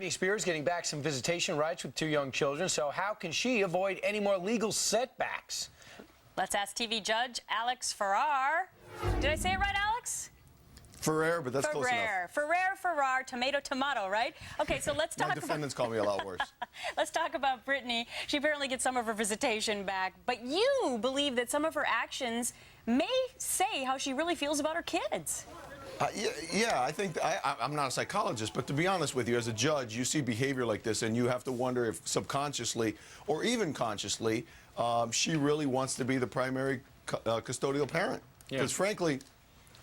Britney Spears getting back some visitation rights with 2 young children. So how can she avoid any more legal setbacks? Let's ask TV judge Alex Farrar. Did I say it right, Alex? Ferrer, but that's close enough. Farrar, tomato, right? Okay, so let's talk My defendants call me a lot worse. Let's talk about Britney. She apparently gets some of her visitation back, but you believe that some of her actions may say how she really feels about her kids. Yeah, I think I'm not a psychologist, but to be honest with you, as a judge, you see behavior like this, and you have to wonder if subconsciously or even consciously, she really wants to be the primary custodial parent. Because frankly,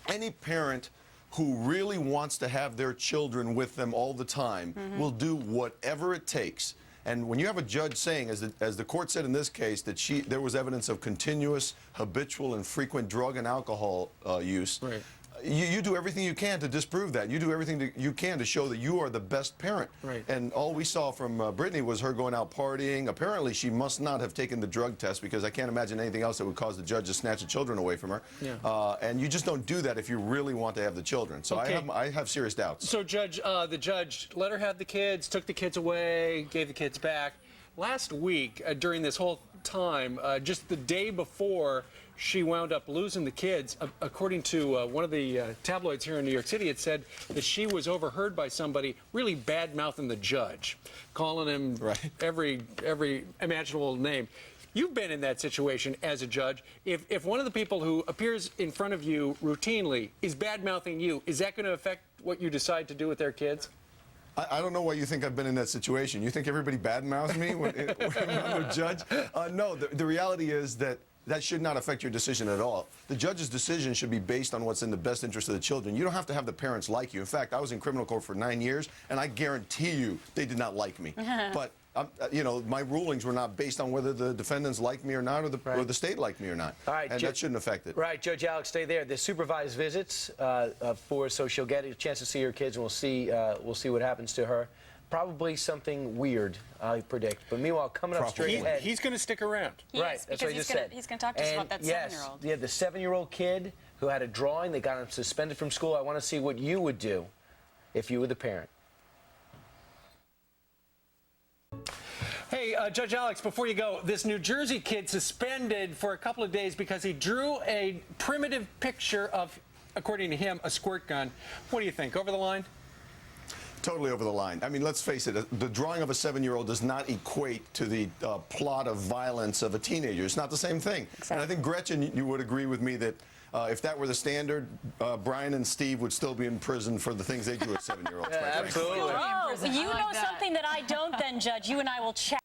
any parent who really wants to have their children with them all the time will do whatever it takes. And when you have a judge saying, as the court said in this case, that there was evidence of continuous, habitual, and frequent drug and alcohol use, you do everything you can to disprove that. You do everything that you can to show that you are the best parent. And all we saw from Britney was her going out partying. Apparently, she must not have taken the drug test, because I can't imagine anything else that would cause the judge to snatch the children away from her. And you just don't do that if you really want to have the children. So I have serious doubts. So, Judge, the judge let her have the kids, took the kids away, gave the kids back. Last week, during this whole time, just the day before she wound up losing the kids, according to one of the tabloids here in New York City, it said that she was overheard by somebody really bad-mouthing the judge, calling him every imaginable name. You've been in that situation as a judge. If one of the people who appears in front of you routinely is bad-mouthing you, is that going to affect what you decide to do with their kids? I don't know why you think I've been in that situation. You think everybody badmouths me when I'm a judge? No, the reality is that should not affect your decision at all. The judge's decision should be based on what's in the best interest of the children. You don't have to have the parents like you. In fact, I was in criminal court for 9 years, and I guarantee you they did not like me. But you know, my rulings were not based on whether the defendants liked me or not, or the state liked me or not. All right, and that shouldn't affect it. Right, Judge Alex, stay there. There's supervised visits so she'll get a chance to see her kids, and we'll see what happens to her. Probably something weird, I predict. But meanwhile, coming up straight ahead, he's going to stick around. Right, that's what I just said. He's going to talk to us about that 7-year-old. Yeah, the 7-year-old kid who had a drawing. They got him suspended from school. I want to see what you would do if you were the parent. Hey, Judge Alex, before you go, this New Jersey kid suspended for a couple of days because he drew a primitive picture of, according to him, a squirt gun. What do you think? Over the line? Totally over the line. I mean, let's face it, the drawing of a 7-year-old does not equate to the plot of violence of a teenager. It's not the same thing. Exactly. And I think, Gretchen, you would agree with me that if that were the standard, Brian and Steve would still be in prison for the things they do as 7-year-olds. Absolutely. Oh, you know something that I don't then, Judge. You and I will chat.